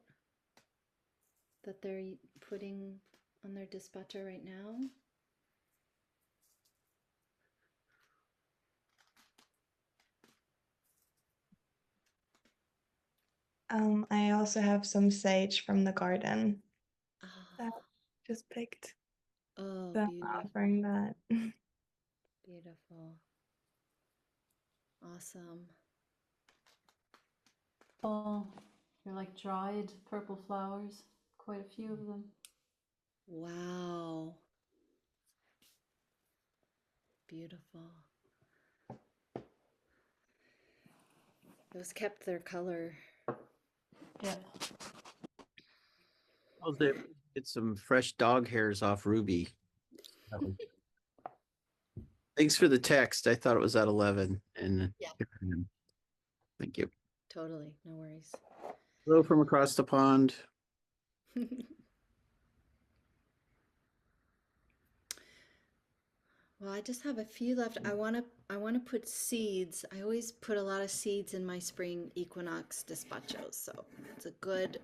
Speaker 1: that they're putting on their despacho right now?
Speaker 3: I also have some sage from the garden that
Speaker 1: Oh,
Speaker 3: I just picked.
Speaker 1: oh,
Speaker 3: So I'm
Speaker 1: beautiful.
Speaker 3: offering that.
Speaker 1: Beautiful. Awesome.
Speaker 2: Oh, they're like dried purple flowers, quite a few of them.
Speaker 1: Wow. Beautiful. Those kept their color.
Speaker 2: Yeah.
Speaker 5: Oh, get some fresh dog hairs off Ruby. Thanks for the text. I thought it was at 11. And
Speaker 1: Yeah.
Speaker 5: Thank you.
Speaker 1: Totally. No worries.
Speaker 5: Hello from across the pond.
Speaker 1: Well, I just have a few left. I want to put seeds. I always put a lot of seeds in my spring equinox dispachos. So it's a good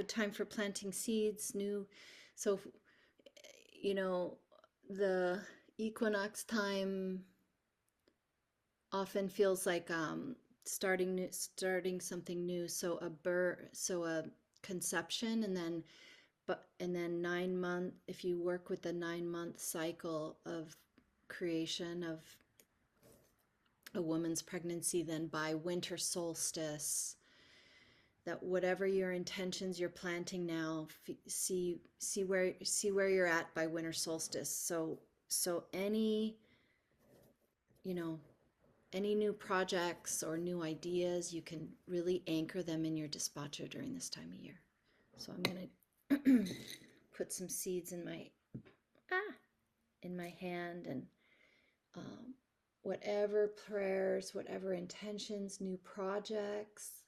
Speaker 1: time for planting seeds, new. So, you know, the equinox time often feels like starting something new. So a conception, and then 9 month, if you work with the 9-month cycle of creation of a woman's pregnancy, then by winter solstice, that whatever your intentions you're planting now, see where you're at by winter solstice. So any, you know, any new projects or new ideas, you can really anchor them in your despacho during this time of year. So I'm gonna put some seeds in my hand, and whatever prayers, whatever intentions, new projects,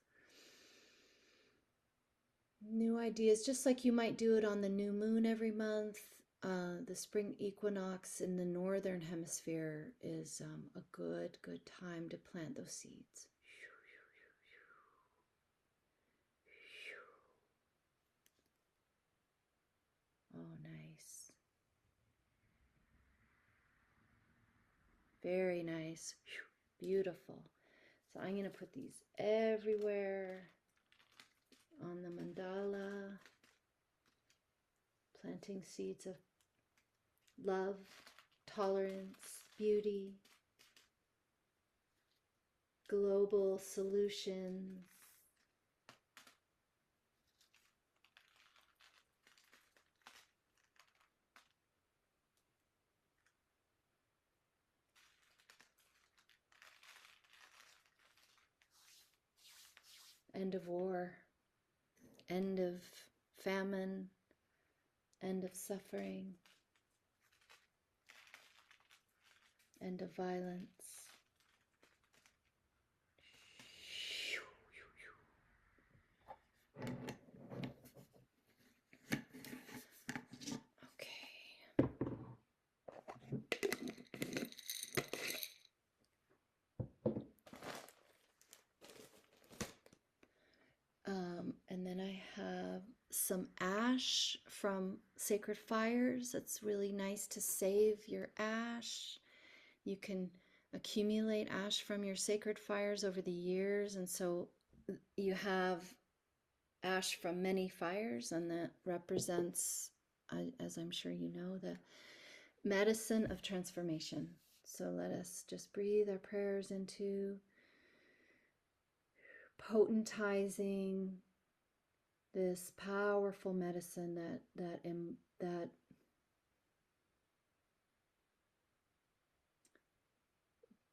Speaker 1: new ideas, just like you might do it on the new moon every month. The spring equinox in the northern hemisphere is a good time to plant those seeds. Oh, nice. Very nice. Beautiful. So I'm going to put these everywhere on the mandala, planting seeds of love, tolerance, beauty, global solutions. End of war, end of famine, end of suffering, end of violence. Okay. And then I have some ash from sacred fires. It's really nice to save your ash. You can accumulate ash from your sacred fires over the years, and so you have ash from many fires, and that represents, as I'm sure you know, the medicine of transformation. So let us just breathe our prayers into potentizing this powerful medicine that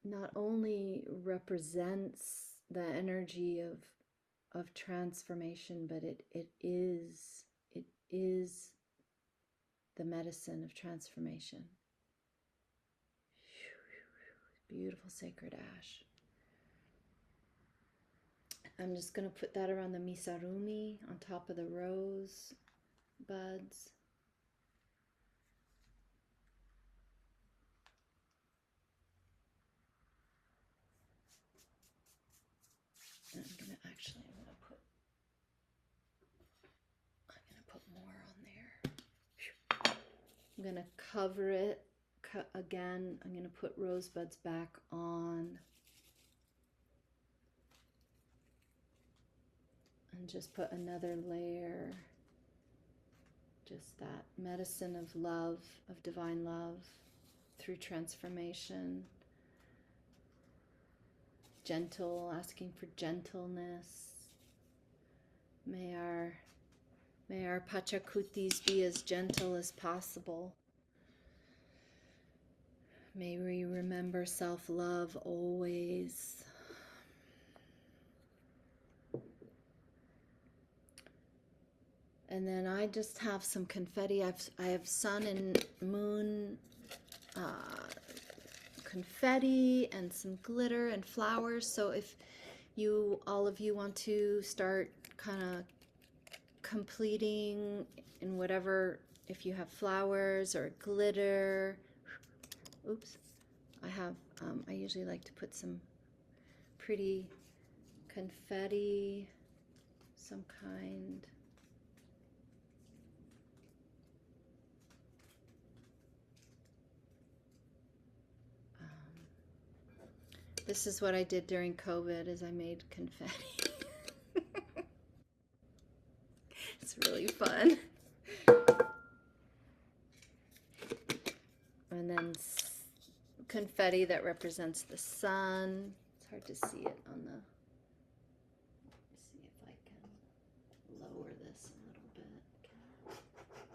Speaker 1: not only represents the energy of transformation, but it is the medicine of transformation. Beautiful sacred ash. I'm just going to put that around the misarumi on top of the rose buds. And I'm going to put more on there. I'm going to cover it again. I'm going to put rosebuds back on. And just put another layer. Just that medicine of love, of divine love through transformation. Gentle, asking for gentleness. May our Pachakutis be as gentle as possible. May we remember self-love always. And then I just have some confetti. I have sun and moon confetti and some glitter and flowers. So if all of you want to start kind of completing in whatever, if you have flowers or glitter, oops, I usually like to put some pretty confetti, some kind. This is what I did during COVID is I made confetti. It's really fun. And then confetti that represents the sun. It's hard to see it on the. Let's see if I can lower this a little bit. It's not gonna.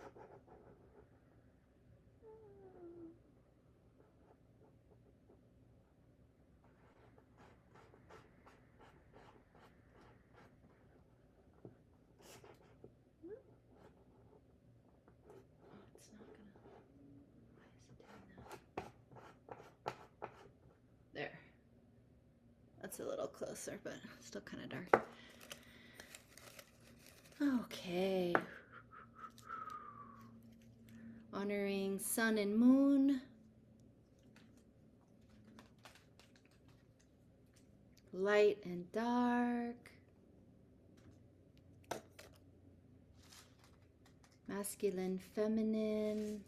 Speaker 1: Why is it doing that? There. That's a little closer, but still kind of dark. Okay. Honoring sun and moon. Light and dark. Masculine, feminine.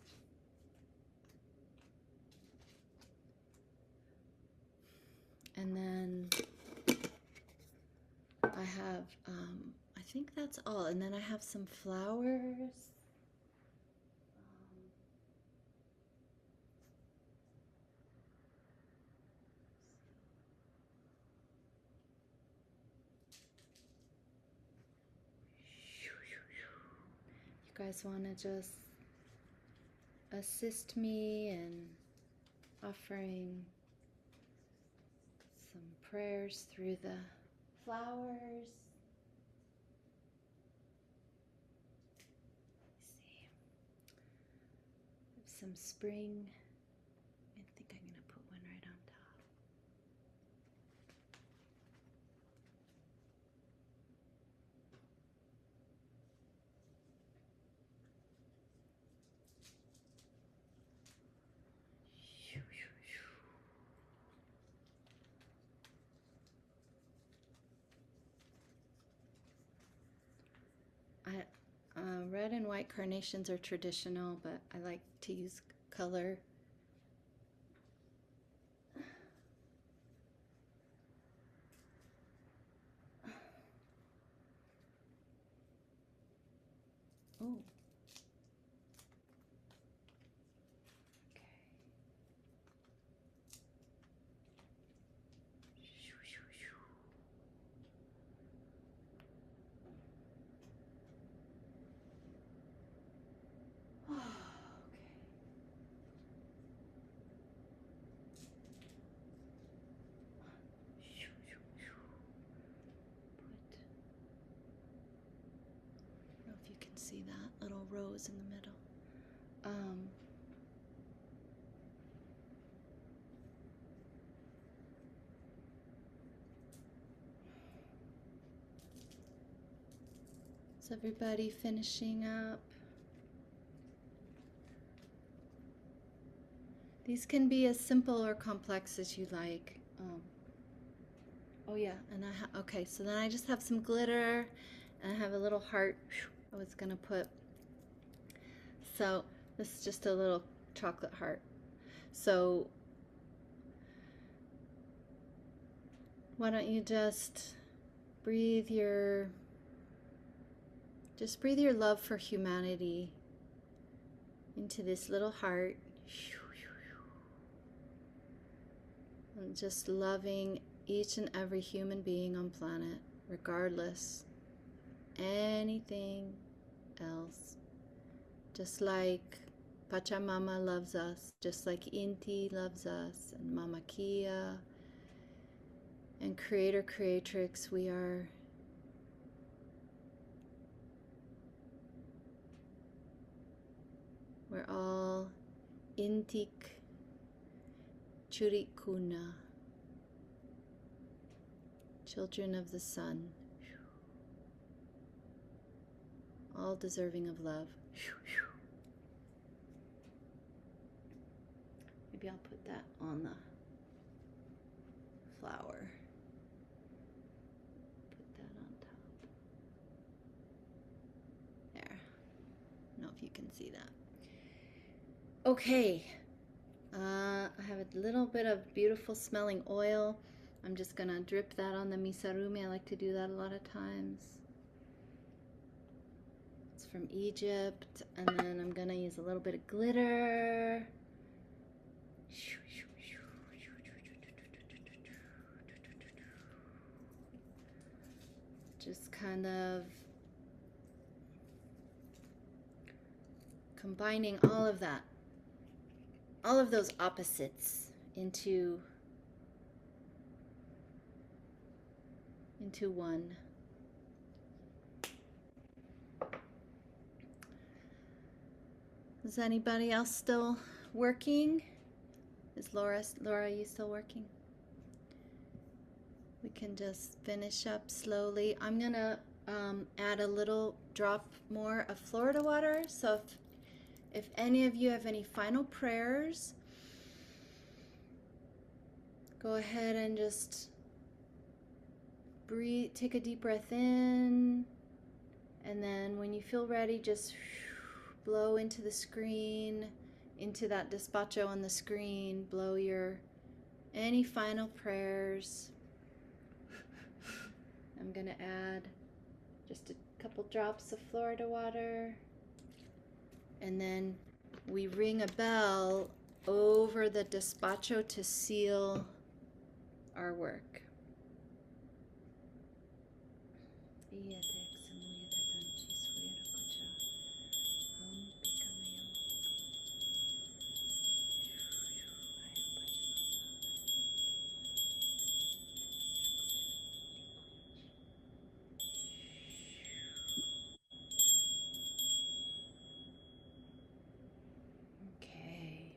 Speaker 1: And then I have, I think that's all. And then I have some flowers. You guys want to just assist me in offering some prayers through the flowers. Let's see. Some spring. I think I'm going to put one right on top. Red and white carnations are traditional, but I like to use color. Oh. Okay. I don't know if you can see that little rose in the middle. Is everybody finishing up? These can be as simple or complex as you like. Oh yeah, and okay, so then I just have some glitter, and I have a little heart I was gonna put. So this is just a little chocolate heart. So why don't you just breathe your love for humanity into this little heart. And just loving each and every human being on planet, regardless anything else. Just like Pachamama loves us, just like Inti loves us, and Mama Kia, and Creator Creatrix, we're all Intik Churikuna, children of the sun, all deserving of love. Maybe I'll put that on the flower. Put that on top. There. I don't know if you can see that. Okay. I have a little bit of beautiful smelling oil. I'm just gonna drip that on the misarumi. I like to do that a lot of times. It's from Egypt. And then I'm gonna use a little bit of glitter. Just kind of combining all of that, all of those opposites into one. Is anybody else still working? Is Laura, are you still working? We can just finish up slowly. I'm gonna add a little drop more of Florida water. So if any of you have any final prayers, go ahead and just breathe, take a deep breath in, and then when you feel ready, just blow into the screen, into that despacho on the screen, blow your any final prayers. I'm gonna add just a couple drops of Florida water, and then we ring a bell over the despacho to seal our work. Okay.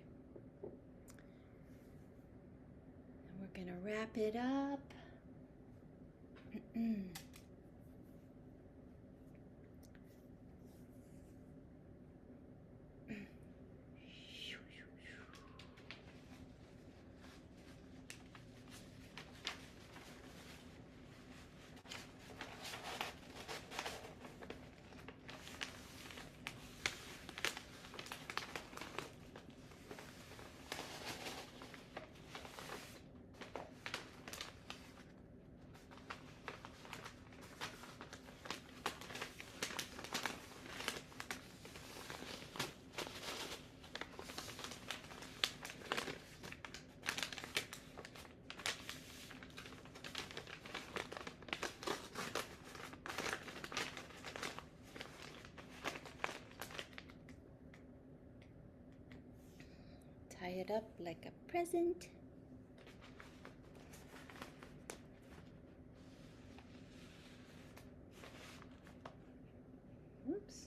Speaker 1: And we're gonna wrap it up. Tie it up like a present. Oops.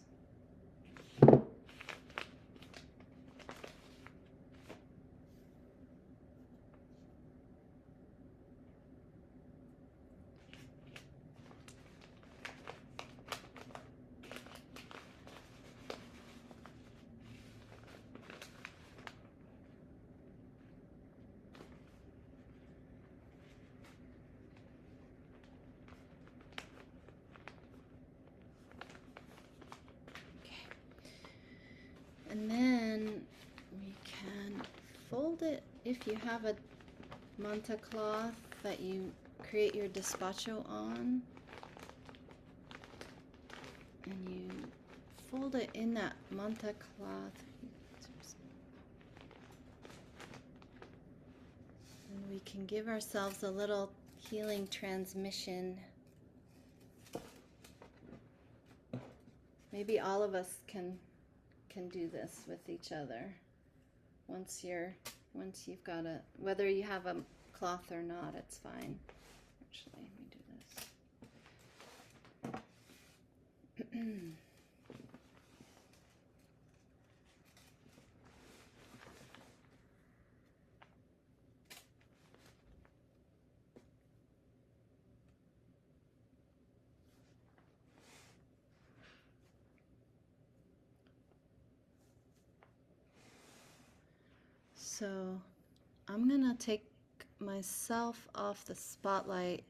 Speaker 1: And then we can fold it if you have a manta cloth that you create your despacho on, and you fold it in that manta cloth. And we can give ourselves a little healing transmission. Maybe all of us can do this with each other once you've got a, whether you have a cloth or not, it's fine. Actually, let me do this. So I'm gonna take myself off the spotlight,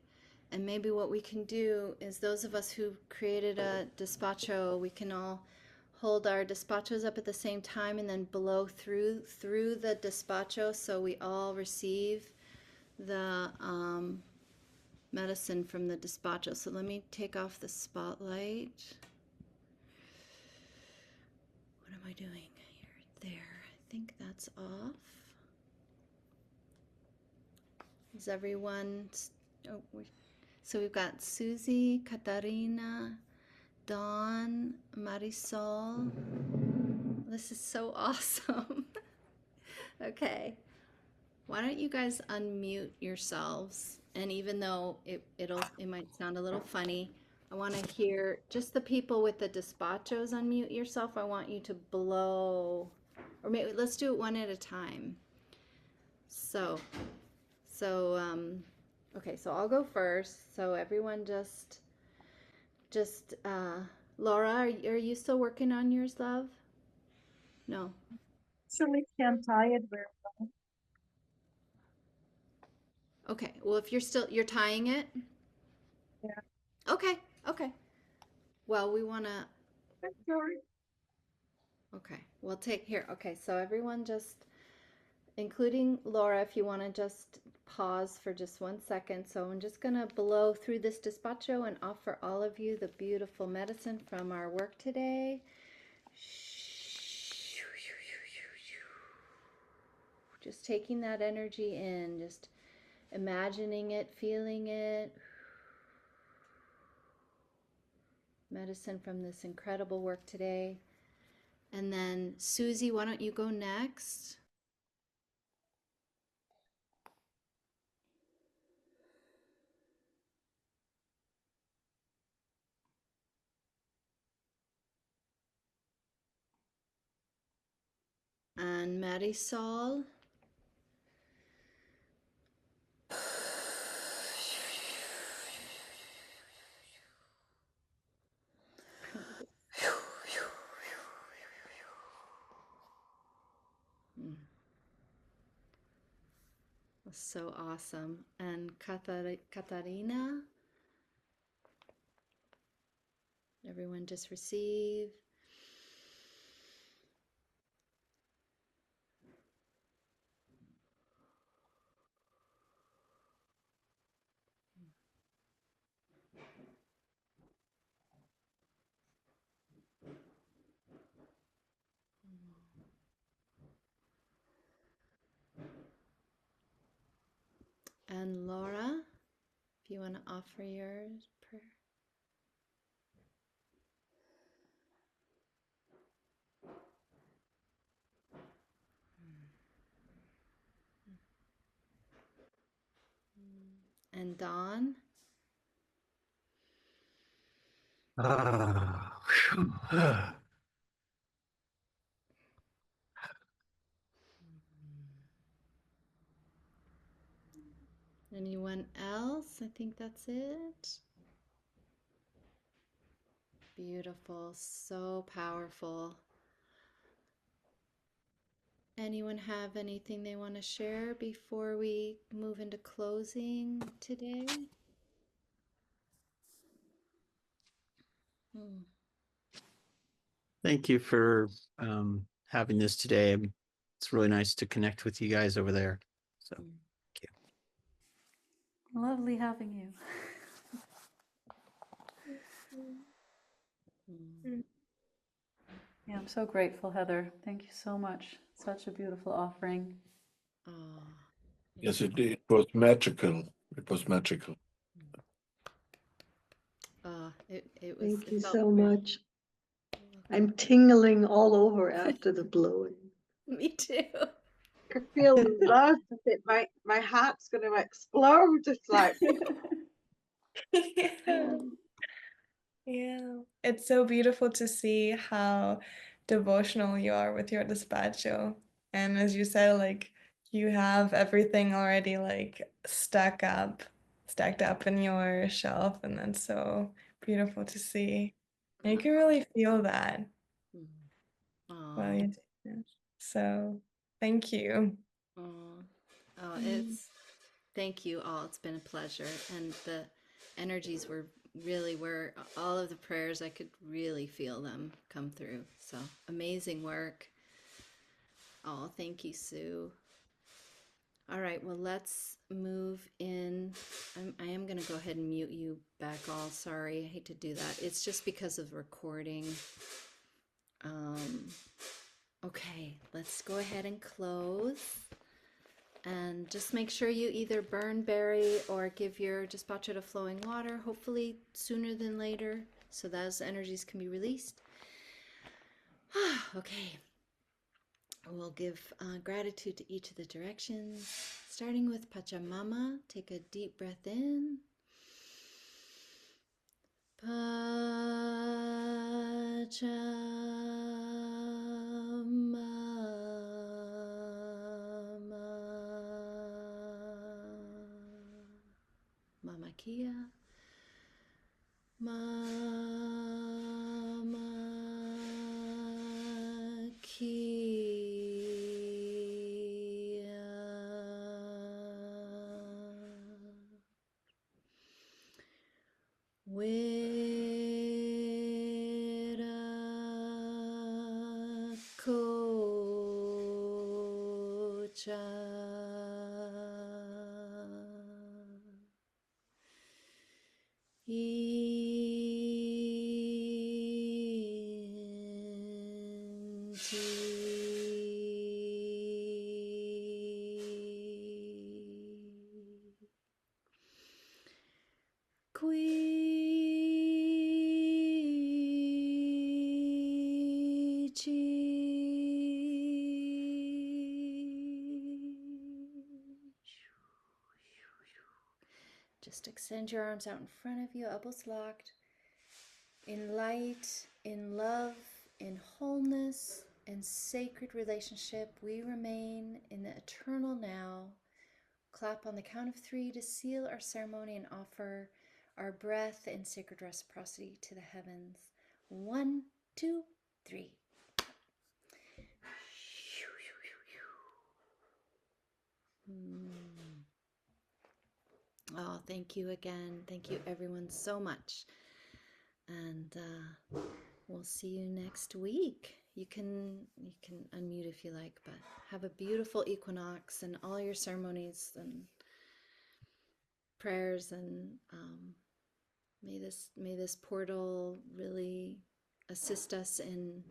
Speaker 1: and maybe what we can do is those of us who created a despacho, we can all hold our despachos up at the same time and then blow through the despacho so we all receive the medicine from the despacho. So let me take off the spotlight. What am I doing here? There. I think that's off. Is everyone? Oh, so we've got Susie, Katarina, Dawn, Marisol. This is so awesome. Okay. Why don't you guys unmute yourselves? And even though it might sound a little funny, I want to hear just the people with the despachos. Unmute yourself. I want you to blow, or maybe let's do it one at a time. So, okay. So I'll go first. So everyone just, Laura, are you still working on yours, love? No.
Speaker 4: So we can't tie it very well.
Speaker 1: Okay. Well, if you're tying it.
Speaker 4: Yeah.
Speaker 1: Okay. Okay. Well, we want to.
Speaker 4: I'm sorry.
Speaker 1: Okay, we'll take here. Okay, so everyone just, including Laura, if you want to just pause for just 1 second. So I'm just going to blow through this despacho and offer all of you the beautiful medicine from our work today. Just taking that energy in, just imagining it, feeling it. Medicine from this incredible work today. And then Susie, why don't you go next? And Marisol. So awesome. And Katarina. Everyone just receive. And Laura, if you want to offer your prayer. And Dawn. Anyone else? I think that's it. Beautiful, so powerful. Anyone have anything they want to share before we move into closing today?
Speaker 5: Thank you for having this today. It's really nice to connect with you guys over there. So thank you.
Speaker 2: Lovely having you. Yeah, I'm so grateful, Heather. Thank you so much. Such a beautiful offering.
Speaker 1: Oh,
Speaker 6: Yes, it was magical. It was magical.
Speaker 1: it was.
Speaker 7: Thank
Speaker 1: It
Speaker 7: you
Speaker 1: felt
Speaker 7: so
Speaker 1: very-
Speaker 7: much. I'm tingling all over after the blowing.
Speaker 1: Me too.
Speaker 7: I feel love that my heart's going to explode. It's like,
Speaker 3: Yeah. Yeah. It's so beautiful to see how devotional you are with your despacho. And as you said, like you have everything already like stacked up in your shelf, and that's so beautiful to see. And you can really feel that while you do it. So thank you.
Speaker 1: It's thank you all. It's been a pleasure, and the energies were all of the prayers. I could really feel them come through. So amazing work. Oh, thank you, Sue. All right, well, let's move in. I am going to go ahead and mute you back all. Sorry, I hate to do that. It's just because of recording. Okay, let's go ahead and close. And just make sure you either burn, bury, or give your despacho to flowing water, hopefully sooner than later, so those energies can be released. Okay. We'll give gratitude to each of the directions, starting with Pachamama. Take a deep breath in. Pachamama. Mama Kia. Mama Kia. Wiracocha. Just extend your arms out in front of you, elbows locked. In light, in love, in wholeness, in sacred relationship, we remain in the eternal now. Clap on the count of 3 to seal our ceremony and offer our breath in sacred reciprocity to the heavens. 1, 2, 3. Oh, thank you again. Thank you everyone so much. And we'll see you next week. You can unmute if you like, but have a beautiful equinox and all your ceremonies and prayers, and may this portal really assist us in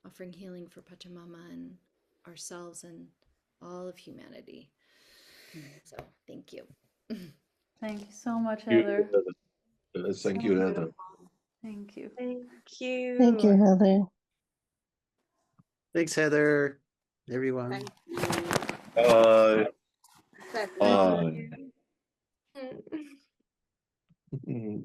Speaker 1: offering healing for Pachamama and ourselves and all of humanity. So thank you.
Speaker 2: Thank you so much,
Speaker 6: You,
Speaker 2: Heather.
Speaker 6: Thank
Speaker 2: So
Speaker 6: you, Heather.
Speaker 2: Thank you.
Speaker 3: Thank you.
Speaker 8: Thank you, Heather.
Speaker 5: Thanks, Heather. Everyone.
Speaker 7: Thank you.
Speaker 6: Bye.
Speaker 7: Thank
Speaker 6: Bye.
Speaker 3: Bye.